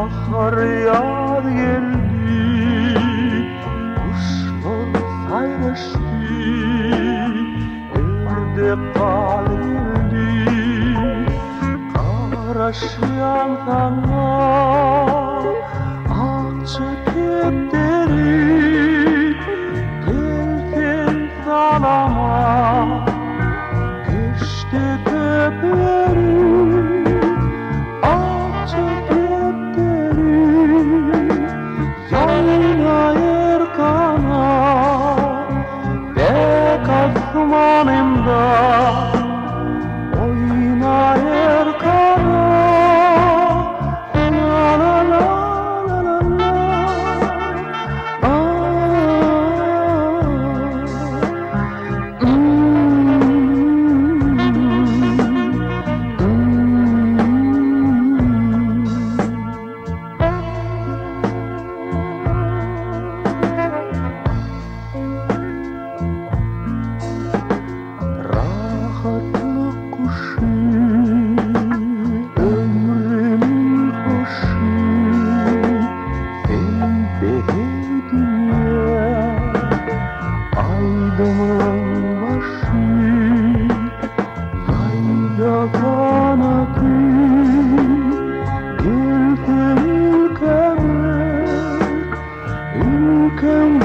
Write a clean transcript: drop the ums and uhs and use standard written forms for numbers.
bahar-ýaz geldi, guşlar saýraşdy, ördek-gaz geldi, Garaşýan saňa, Akja Kepderi, geldi salama, geç-de köperi, Akja Kepderi, ýaýna erkana, bek asmanymda, oýna erkana, la la la la la la, Rahatlyk guşy, ömrümiň hoşy, bezegi dünýäň, aýdymlaň başy, ýaýda ganatyň, geldi ülkäme, ülkäme.